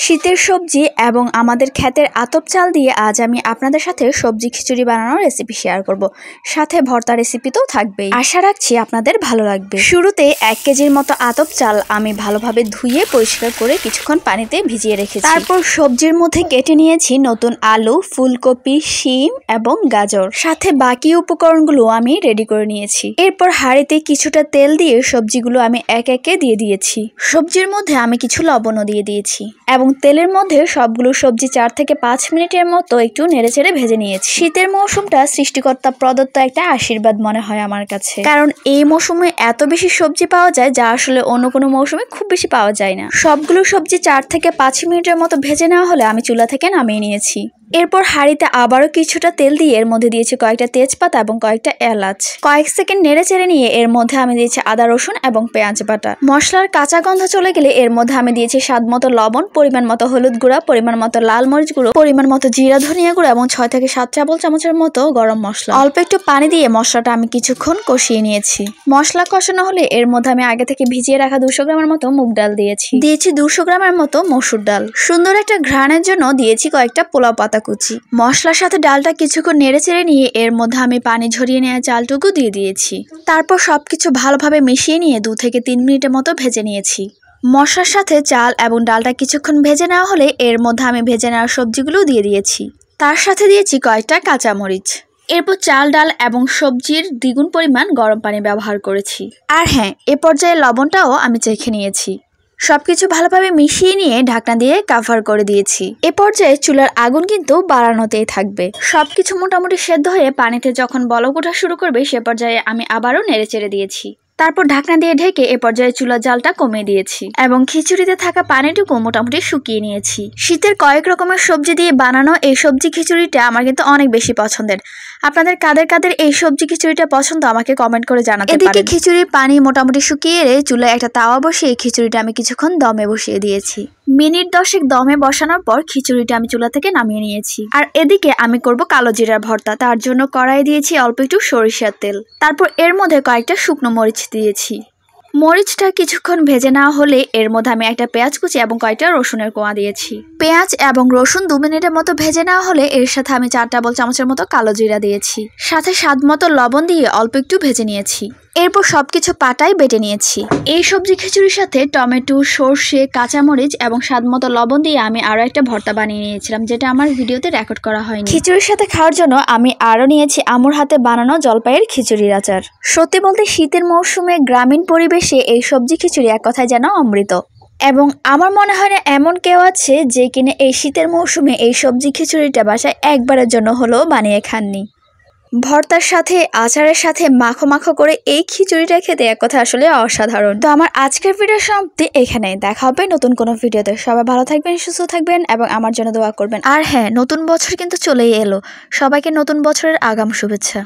শীতের সবজি এবং আমাদের ক্ষেতের আতপ চাল দিয়ে আজ আমি আপনাদের সাথে সবজি খিচুড়ি বানানোর রেসিপি শেয়ার করব। সাথে ভর্তা রেসিপি তো থাকবেই। আশা রাখছি আপনাদের ভালো লাগবে। শুরুতে 1 কেজির মতো আতপ চাল আমি ভালোভাবে ধুয়ে পরিষ্কার করে কিছুক্ষণ পানিতে ভিজিয়ে রেখেছি। তারপর সবজির মধ্যে কেটে নিয়েছি নতুন আলু, ফুলকপি, শিম এবং গাজর। সাথে বাকি উপকরণগুলো আমি রেডি করে নিয়েছি। এরপর হাঁড়িতে কিছুটা তেল দিয়ে সবজিগুলো আমি এক একে দিয়ে দিয়েছি। সবজির মধ্যে আমি কিছু লবণও দিয়ে দিয়েছি এবং তেলের মধ্যে সবগুলো সবজি 4 থেকে 5 মিনিটের মতো একটু নেড়েচেড়ে ভেজে নিয়েছি। শীতের মৌসুমটা সৃষ্টিকর্তা প্রদত্ত একটা আশীর্বাদ মনে হয় আমার কাছে, কারণ এই মৌসুমে এত বেশি সবজি পাওয়া যায় যা আসলে অন্য কোনো মৌসুমে খুব বেশি পাওয়া যায় না। সবগুলো সবজি 4 থেকে 5 মিনিটের মতো ভেজে নেওয়া হলে আমি চুলা থেকে নামিয়ে নিয়েছি। এরপর হাঁড়িতে আবারও কিছুটা তেল দিয়ে এর মধ্যে দিয়েছি কয়েকটা তেজপাতা এবং কয়েকটা এলাচ। কয়েক সেকেন্ড নেড়ে চেড়ে নিয়ে এর মধ্যে আমি দিয়েছি আদা, রসুন এবং পেঁয়াজ বাটা। মশলার কাঁচা গন্ধ চলে গেলে এর মধ্যে আমি দিয়েছি স্বাদ মতো লবণ, পরিমাণ মতো হলুদ গুঁড়া, পরিমাণ মতো লাল মরিচ গুঁড়ো, পরিমাণ মতো জিরা ধনিয়া গুঁড়ো এবং 6 থেকে 7 টেবিল চামচের মতো গরম মশলা। অল্প একটু পানি দিয়ে মশলাটা আমি কিছুক্ষণ কষিয়ে নিয়েছি। মশলা কষানো হলে এর মধ্যে আমি আগে থেকে ভিজিয়ে রাখা 200 গ্রামের মতো মুগ ডাল দিয়েছি। 200 গ্রামের মতো মসুর ডাল। সুন্দর একটা ঘ্রাণের জন্য দিয়েছি কয়েকটা পোলাও পাতা কুচি। মশলার সাথে ডালটা কিছুক্ষণ নেড়ে চেড়ে নিয়ে এর মধ্যে আমি পানি ঝরিয়ে নেওয়া চালটুকু দিয়ে দিয়েছি। তারপর সবকিছু ভালোভাবে মিশিয়ে নিয়ে 2 থেকে 3 মিনিটের মতো ভেজে নিয়েছি। মশলার সাথে চাল এবং ডালটা কিছুক্ষণ ভেজে নেওয়া হলে এর মধ্যে আমি ভেজে নেওয়া সবজিগুলো দিয়ে দিয়েছি। তার সাথে দিয়েছি কয়েকটা কাঁচামরিচ। এরপর চাল, ডাল এবং সবজির দ্বিগুণ পরিমাণ গরম পানি ব্যবহার করেছি। আর হ্যাঁ, এ পর্যায়ে লবণটাও আমি চেখে নিয়েছি। সবকিছু ভালোভাবে মিশিয়ে নিয়ে ঢাকনা দিয়ে কভার করে দিয়েছি। এ পর্যায়ে চুলার আগুন কিন্তু বাড়ানোতেই থাকবে। সবকিছু মোটামুটি সেদ্ধ হয়ে পানিতে যখন বলক ওঠা শুরু করবে সে পর্যায়ে আমি আবারও নেড়েচেড়ে দিয়েছি। তারপর ঢাকনা দিয়ে ঢেকে এ পর্যায়ে চুলার জালটা কমিয়ে দিয়েছি এবং খিচুড়িতে থাকা পানিটুকু মোটামুটি শুকিয়ে নিয়েছি। শীতের কয়েক রকমের সবজি দিয়ে বানানো এই সবজি খিচুড়িটা আমার কিন্তু অনেক বেশি পছন্দের। আপনাদের কাদের কাদের এই সবজি খিচুড়িটা পছন্দ আমাকে কমেন্ট করে জানাতে পারেন। এদিকে খিচুড়ির পানি মোটামুটি শুকিয়ে এলে চুলায় একটা তাওয়া বসিয়ে খিচুড়িটা আমি কিছুক্ষণ দমে বসিয়ে দিয়েছি। মিনিট 10 দমে বসানোর পর খিচুড়িটা আমি চুলা থেকে নামিয়ে নিয়েছি। আর এদিকে আমি করব কালো জিরার ভর্তা। তার জন্য কড়াই দিয়েছি অল্প একটু সরিষার তেল। তারপর এর মধ্যে কয়েকটা শুকনো মরিচ দিয়েছি। মরিচটা কিছুক্ষণ ভেজে নেওয়া হলে এর মধ্যে আমি একটা পেঁয়াজ কুচি এবং কয়েকটা রসুনের কোয়া দিয়েছি। পেঁয়াজ এবং রসুন 2 মিনিটের মতো ভেজে নেওয়া হলে এর সাথে আমি 4 টেবিল চামচের মতো কালো জিরা দিয়েছি। সাথে স্বাদ মতো লবণ দিয়ে অল্প একটু ভেজে নিয়েছি। এরপর সবকিছু পাটায় বেটে নিয়েছি। এই সবজি খিচুড়ির সাথে টমেটো, সর্ষে, কাঁচামরিচ এবং স্বাদ মতো লবণ দিয়ে আমি আরো একটা ভর্তা বানিয়ে নিয়েছিলাম, যেটা আমার ভিডিওতে রেকর্ড করা হয়নি। খিচুড়ির সাথে খাওয়ার জন্য আমি আরো নিয়েছি আমুর হাতে বানানো জলপাইয়ের খিচুড়ির আচার। সত্যি বলতে শীতের মৌসুমে গ্রামীণ পরিবেশে এই সবজি খিচুড়ি এক কথায় যেন অমৃত। এবং আমার মনে হয় না এমন কেউ আছে যে কিনা এই শীতের মৌসুমে এই সবজি খিচুড়িটা বাসায় একবারের জন্য হলেও বানিয়ে খাননি। ভর্তার সাথে আচারের সাথে মাখো মাখো করে এই খিচুড়িটা খেতে এক কথা আসলে অসাধারণ। তো আমার আজকের ভিডিও সমাপ্তি এখানে। দেখা হবে নতুন কোনো ভিডিওতে। সবাই ভালো থাকবেন, সুস্থ থাকবেন এবং আমার জন্য দোয়া করবেন। আর হ্যাঁ, নতুন বছর কিন্তু চলেই এলো। সবাইকে নতুন বছরের আগাম শুভেচ্ছা।